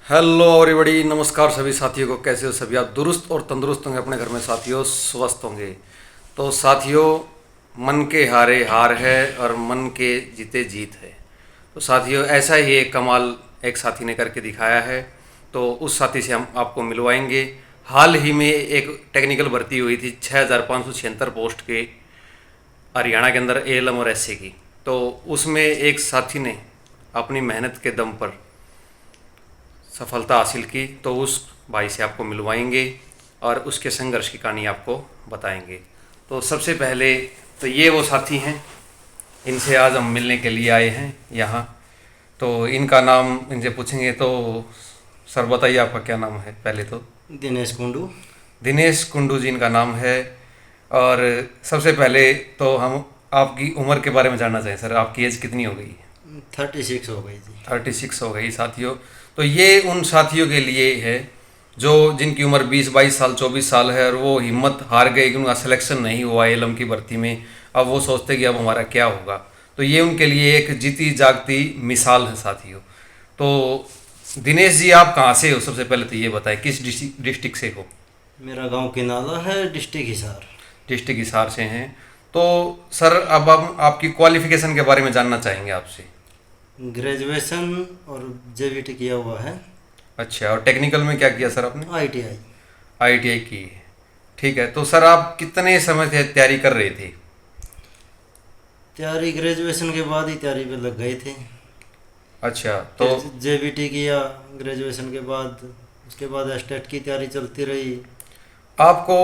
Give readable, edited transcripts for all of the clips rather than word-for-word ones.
Hello everybody, नमस्कार सभी साथियों को। कैसे हो सभी? आप दुरुस्त और तंदुरुस्त होंगे अपने घर में साथियों, स्वस्थ होंगे। तो साथियों, मन के हारे हार है और मन के जीते जीत है। तो साथियों, ऐसा ही एक कमाल एक साथी ने करके दिखाया है। तो उस साथी से हम आपको मिलवाएंगे। हाल ही में एक टेक्निकल भर्ती हुई थी 6576 पोस्ट के हरियाणा के अंदर, एएलएम और एसए की। तो उसमें एक साथी ने अपनी मेहनत के दम पर सफलता हासिल की। तो उस भाई से आपको मिलवाएंगे और उसके संघर्ष की कहानी आपको बताएंगे। तो सबसे पहले तो ये वो साथी हैं, इनसे आज हम मिलने के लिए आए हैं यहाँ। तो इनका नाम इनसे पूछेंगे। तो सर बताइए, आपका क्या नाम है? पहले तो दिनेश कुंडू। दिनेश कुंडू जी इनका नाम है। और सबसे पहले तो हम आपकी उम्र के बारे में जानना चाहें। सर, आपकी एज कितनी हो गई? 36 हो गई थी। 36 हो गई साथियों। तो ये उन साथियों के लिए है जो जिनकी उम्र 20-22 साल 24 साल है और वो हिम्मत हार गए कि उनका सिलेक्शन नहीं हुआ एलएम की भर्ती में। अब वो सोचते कि अब हमारा क्या होगा। तो ये उनके लिए एक जीती जागती मिसाल है साथियों। तो दिनेश जी, आप कहाँ से हो? सबसे पहले तो ये बताएं, किस डिस्ट्रिक्ट से हो? मेरा गांव किनाला है, डिस्ट्रिक्ट हिसार। डिस्ट्रिक्ट हिसार से हैं। तो सर, अब हम आपकी क्वालिफिकेशन के बारे में जानना चाहेंगे आपसे। ग्रेजुएशन और जेवीटी किया हुआ है। अच्छा, और टेक्निकल में क्या किया सर आपने? आईटीआई। आईटीआई की है। ठीक है। तो सर, आप कितने समय से तैयारी कर रहे थे? तैयारी ग्रेजुएशन के बाद ही तैयारी पे लग गए थे। अच्छा। तो फिर जेवीटी किया ग्रेजुएशन के बाद। उसके बाद एस्टेट की तैयारी चलती रही। आपको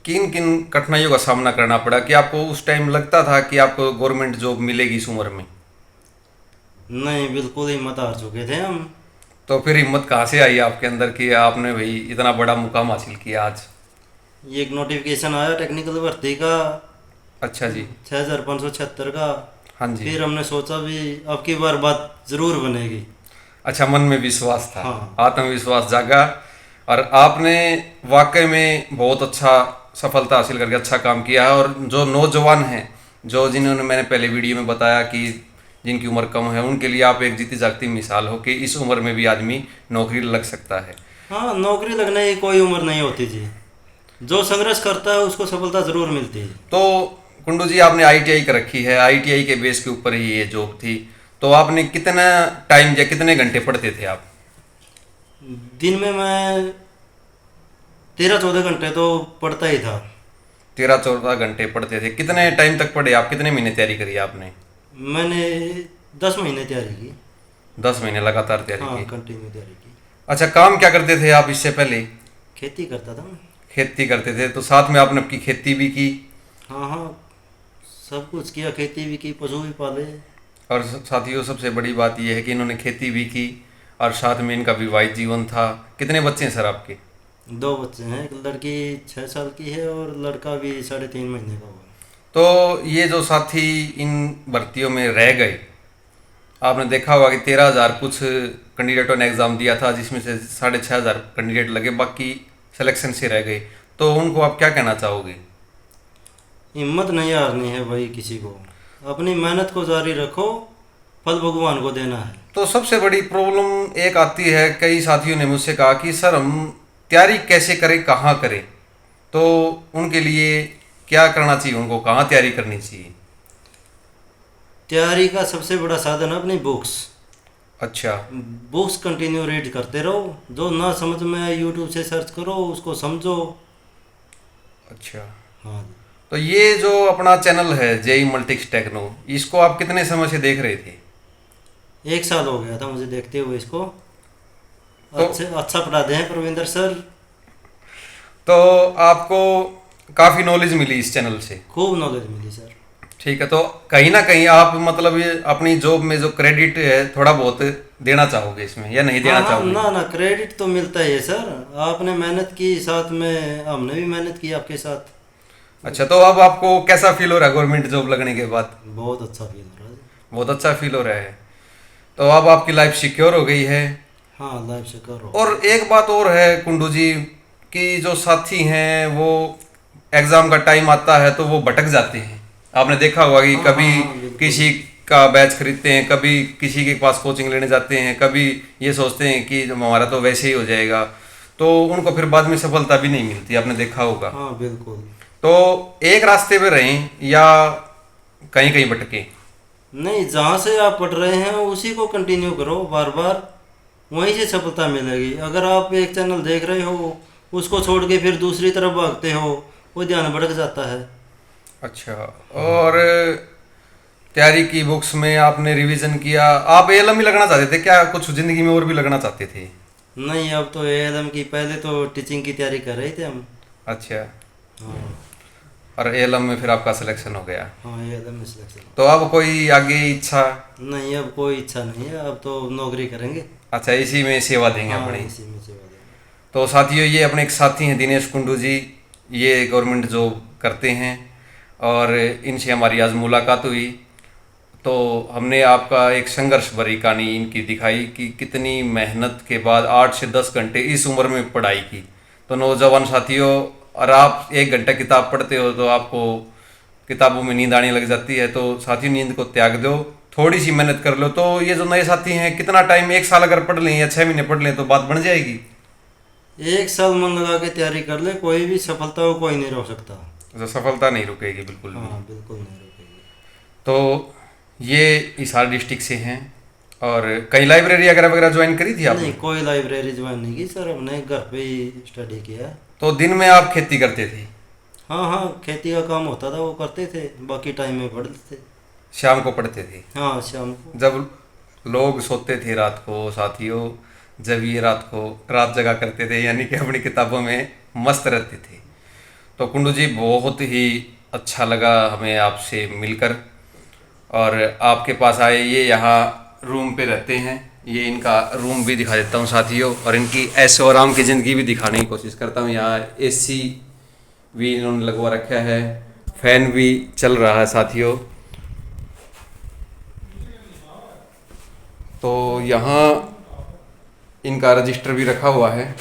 किन किन कठिनाइयों का सामना करना पड़ा कि आपको उस टाइम लगता था कि आपको गवर्नमेंट जॉब मिलेगी इस उम्र में? नहीं, बिल्कुल हिम्मत हार चुके थे हम। तो फिर हिम्मत कहाँ से आई आपके अंदर कि आपने भाई इतना बड़ा मुकाम हासिल किया आज? ये एक नोटिफिकेशन आया टेक्निकल भर्ती का, अच्छा जी। 6576 का। हाँ जी। फिर हमने सोचा भी अब की बार बात जरूर बनेगी। अच्छा, मन में विश्वास था, हाँ। आत्मविश्वास जागा और आपने वाकई में बहुत अच्छा सफलता हासिल करके अच्छा काम किया है। और जो नौजवान हैं, जो जिन्होंने मैंने पहले वीडियो में बताया कि जिनकी उम्र कम है, उनके लिए आप एक जीती जागती मिसाल हो कि इस उम्र में भी आदमी नौकरी लग सकता है। हाँ, नौकरी लगने की कोई उम्र नहीं होती जी। जो संघर्ष करता है उसको सफलता जरूर मिलती है। तो कुंडू जी, आपने आईटीआई कर रखी है, आईटीआई के बेस के ऊपर ही ये जॉब थी। तो आपने कितना टाइम या कितने घंटे पढ़ते थे आप? दिन में मैं 13-14 घंटे तो पढ़ता ही था। 13-14 घंटे पढ़ते थे। कितने टाइम तक पढ़े आप? कितने महीने तैयारी करी आपने? मैंने 10 महीने तैयारी की। 10 महीने लगातार तैयारी हाँ, की। कंटिन्यू तैयारी की। अच्छा, काम क्या करते थे आप इससे पहले? खेती करता था मैं। खेती करते थे, तो साथ में आपने आपकी खेती भी की? हाँ हाँ, सब कुछ किया, खेती भी की, पशु भी पाले। और साथियों, सबसे बड़ी बात यह है कि इन्होंने खेती भी की और साथ में इनका विवाहित जीवन था। कितने बच्चे हैं सर आपके? 2 बच्चे हैं, एक लड़की 6 साल की है और लड़का भी 3.5 महीने का हुआ। तो ये जो साथी इन भर्तियों में रह गए, आपने देखा होगा कि 13,000 कुछ कैंडिडेटों ने एग्ज़ाम दिया था, जिसमें से 6,500 कैंडिडेट लगे, बाकी सिलेक्शन से रह गए। तो उनको आप क्या कहना चाहोगे? हिम्मत नहीं हारनी है भाई किसी को। अपनी मेहनत को जारी रखो, फल भगवान को देना है। तो सबसे बड़ी प्रॉब्लम एक आती है, कई साथियों ने मुझसे कहा कि सर हम तैयारी कैसे करें, कहाँ करें? तो उनके लिए क्या करना चाहिए, उनको कहाँ तैयारी करनी चाहिए? तैयारी का सबसे बड़ा साधन है अपनी बुक्स। अच्छा। बुक्स कंटिन्यू रीड करते रहो। जो ना समझ में आए यूट्यूब से सर्च करो, उसको समझो। अच्छा। हाँ। तो ये जो अपना चैनल है जेई मल्टिक्स टेक्नो, इसको आप कितने समय से देख रहे थे? 1 साल हो गया था मुझे देखते हुए इसको। तो अच्छा पढ़ाते हैं प्रविंदर सर। तो आपको काफ़ी नॉलेज मिली इस चैनल से? खूब नॉलेज मिली सर। ठीक है। तो कहीं ना कहीं आप मतलब ये अपनी जॉब में जो क्रेडिट है थोड़ा बहुत देना चाहोगे इसमें, या नहीं देना हाँ हाँ, चाहोगे? ना ना, क्रेडिट तो मिलता ही है सर। आपने मेहनत की, साथ में हमने भी मेहनत की आपके साथ। अच्छा, तो अब आपको कैसा फील हो रहा है गवर्नमेंट जॉब लगने के बाद? बहुत अच्छा फील हो रहा है। बहुत अच्छा फील हो रहा है। तो अब आपकी लाइफ सिक्योर हो गई है। हाँ, लाइफ से करो। और एक बात और है कुंडू जी, कि जो साथी हैं वो एग्ज़ाम का टाइम आता है तो वो भटक जाते हैं। आपने देखा होगा कि हाँ हाँ कभी हाँ, बिल्कुल। किसी का बैच खरीदते हैं, कभी किसी के पास कोचिंग लेने जाते हैं, कभी ये सोचते हैं कि हमारा तो वैसे ही हो जाएगा, तो उनको फिर बाद में सफलता भी नहीं मिलती, आपने देखा होगा। हाँ बिल्कुल। तो एक रास्ते पे रहें या कहीं कहीं भटके? नहीं, जहाँ से आप पढ़ रहे हैं उसी को कंटिन्यू करो बार बार, वहीं से सफलता मिलेगी। अगर आप एक चैनल देख रहे हो, उसको छोड़ के फिर दूसरी तरफ भागते हो, वो ध्यान भटक जाता है। अच्छा, और तैयारी की बुक्स में आपने रिवीजन किया, आप एएलएम ही लगना चाहते थे क्या, कुछ जिंदगी में और भी लगना चाहते थे? नहीं, अब तो एएलएम की, पहले तो टीचिंग की तैयारी कर रहे थे हम। अच्छा, हाँ। और एएलएम में फिर आपका सिलेक्शन हो गया। हाँ, एएलएम में सिलेक्शन। तो अब कोई आगे इच्छा? नहीं, अब कोई इच्छा नहीं है, अब तो नौकरी करेंगे। अच्छा, इसी में सेवा देंगे हाँ, अपनी। इसी में सेवा देंगे। तो साथियों, ये अपने एक साथी हैं दिनेश कुंडू जी, ये गवर्नमेंट जॉब करते हैं और इनसे हमारी आज मुलाकात हुई। तो हमने आपका एक संघर्ष भरी कहानी इनकी दिखाई कि कितनी मेहनत के बाद 8 से 10 घंटे इस उम्र में पढ़ाई की। तो नौजवान साथियों, और आप 1 घंटा किताब पढ़ते हो तो आपको किताबों में नींद आने लग जाती है, तो साथियों नींद को त्याग दो, थोड़ी सी मेहनत कर लो। तो ये जो नए साथी हैं, कितना टाइम, 1 साल अगर पढ़ लें या 6 महीने पढ़ लें तो बात बन जाएगी। 1 साल मन लगा के तैयारी कर ले, कोई भी सफलता को कोई नहीं रोक सकता। तो सफलता नहीं रुकेगी बिल्कुल भी। हाँ, बिल्कुल नहीं रुकेगी। तो ये हिसार डिस्ट्रिक्ट से हैं, और कई लाइब्रेरी वगैरह वगैरह ज्वाइन करी थी आपने? नहीं, कोई लाइब्रेरी ज्वाइन नहीं की सर, हमने घर पे ही स्टडी किया। तो दिन में आप खेती करते थे? हाँ हाँ, खेती का काम होता था, वो करते थे, बाकी टाइम में पढ़ते थे। शाम को पढ़ते थे? हाँ, शाम को। जब लोग सोते थे रात को साथियों, जब ये रात जगा करते थे, यानी कि अपनी किताबों में मस्त रहते थे। तो कुंडू जी, बहुत ही अच्छा लगा हमें आपसे मिलकर, और आपके पास आए। ये यहाँ रूम पे रहते हैं, ये इनका रूम भी दिखा देता हूँ साथियों, और इनकी ऐशो आराम की ज़िंदगी भी दिखाने की कोशिश करता हूँ। यहाँ एसी भी इन्होंने लगवा रखा है, फैन भी चल रहा है साथियों। तो यहाँ इनका रजिस्टर भी रखा हुआ है,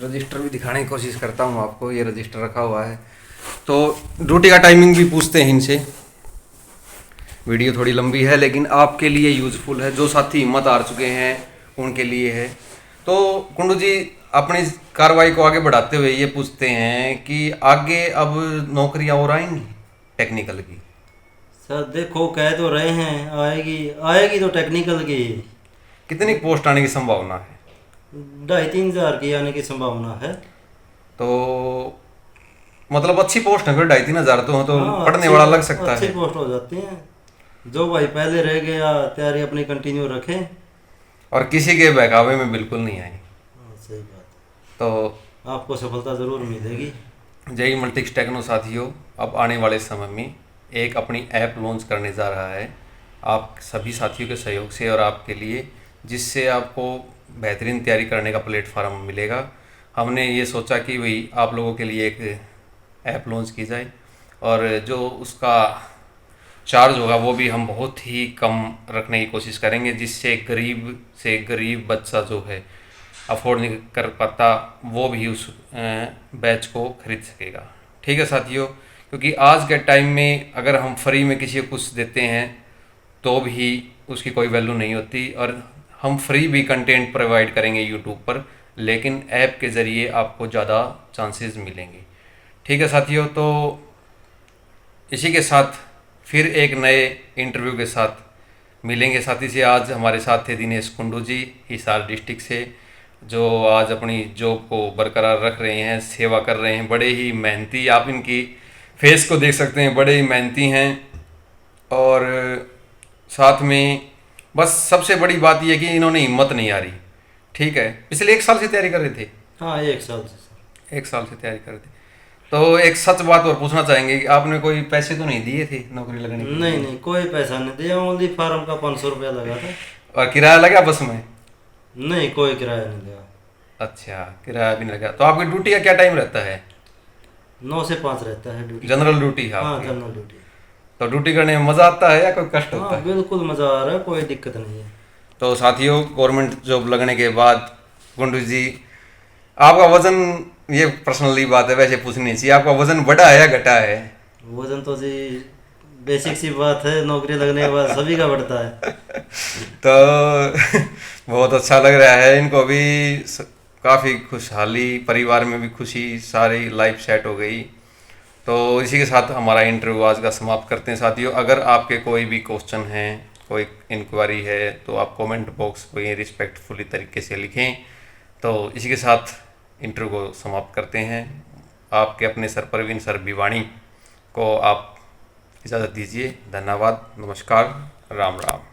रजिस्टर भी दिखाने की कोशिश करता हूँ आपको। ये रजिस्टर रखा हुआ है। तो ड्यूटी का टाइमिंग भी पूछते हैं इनसे। वीडियो थोड़ी लंबी है लेकिन आपके लिए यूज़फुल है, जो साथी हिम्मत हार चुके हैं उनके लिए है। तो कुंडू जी, अपनी कार्रवाई को आगे बढ़ाते हुए ये पूछते हैं कि आगे अब नौकरियां और आएंगी टेक्निकल की? सर देखो, कह तो रहे हैं आएगी, आएगी तो टेक्निकल की। कितनी पोस्ट आने की संभावना है? 2,500-3 हज़ार की आने की संभावना है। तो मतलब अच्छी पोस्ट है फिर, 2,500-3 हज़ार तो हाँ, पढ़ने वाला लग सकता अच्छी है। पोस्ट हो जाती हैं। जो भाई पहले रह गया, तैयारी अपनी कंटिन्यू रखें। और किसी के बहकावे में बिल्कुल नहीं आई। हाँ, सही बात है। तो आपको सफलता ज़रूर मिलेगी। जय मल्टीक्स टेक्नो साथियों, अब आने वाले समय में एक अपनी ऐप लॉन्च करने जा रहा है, आप सभी साथियों के सहयोग से और आपके लिए, जिससे आपको बेहतरीन तैयारी करने का प्लेटफॉर्म मिलेगा। हमने ये सोचा कि भाई आप लोगों के लिए एक ऐप लॉन्च की जाए, और जो उसका चार्ज होगा वो भी हम बहुत ही कम रखने की कोशिश करेंगे, जिससे गरीब से गरीब बच्चा जो है अफोर्ड नहीं कर पाता, वो भी उस बैच को खरीद सकेगा। ठीक है साथियों, क्योंकि आज के टाइम में अगर हम फ्री में किसी को कुछ देते हैं तो भी उसकी कोई वैल्यू नहीं होती, और हम फ्री भी कंटेंट प्रोवाइड करेंगे यूट्यूब पर, लेकिन ऐप के ज़रिए आपको ज़्यादा चांसेस मिलेंगे। ठीक है साथियों, तो इसी के साथ फिर एक नए इंटरव्यू के साथ मिलेंगे साथी से। आज हमारे साथ थे दिनेश कुंडू जी, हिसार डिस्ट्रिक्ट से, जो आज अपनी जॉब को बरकरार रख रहे हैं, सेवा कर रहे हैं। बड़े ही मेहनती, आप इनकी फेस को देख सकते हैं, बड़े ही मेहनती हैं। और साथ में बस सबसे बड़ी बात यह है कि इन्होंने हिम्मत नहीं हारी। ठीक है, पिछले 1 साल से तैयारी कर रहे थे? हाँ, 1 साल से सर। 1 साल से तैयारी कर रहे थे। तो एक सच बात और पूछना चाहेंगे कि आपने कोई पैसे तो नहीं दिए थे नौकरी लगने के लिए? नहीं नहीं, कोई पैसा नहीं दिया, ओनली फार्म का 500 रुपया लगा था। और किराया लगा बस में? नहीं, कोई किराया नहीं दिया। अच्छा, किराया भी नहीं लगा। तो आपकी ड्यूटी का क्या टाइम रहता है? 9 से 5 रहता है ड्यूटी। जनरल ड्यूटी है हाँ, आपकी? General duty. तो ड्यूटी करने में मज़ा आता है या कोई कष्ट होता हाँ, है? बिल्कुल मज़ा आ रहा है, कोई दिक्कत नहीं है। तो साथियों, गवर्नमेंट जॉब लगने के बाद गुंडू जी, आपका वजन, ये पर्सनली बात है वैसे पूछनी चाहिए, आपका वजन बढ़ा है या घटा है? वजन तो जी बेसिक सी बात है, नौकरी लगने के बाद सभी का बढ़ता है। तो बहुत अच्छा लग रहा है इनको भी। काफ़ी खुशहाली, परिवार में भी खुशी, सारी लाइफ सेट हो गई। तो इसी के साथ हमारा इंटरव्यू आज का समाप्त करते हैं साथियों। अगर आपके कोई भी क्वेश्चन हैं, कोई इंक्वायरी है, तो आप कमेंट बॉक्स में रिस्पेक्टफुली तरीके से लिखें। तो इसी के साथ इंटरव्यू को समाप्त करते हैं। आपके अपने सर परवीन सर भिवानी को आप इजाज़त दीजिए। धन्यवाद, नमस्कार, राम राम।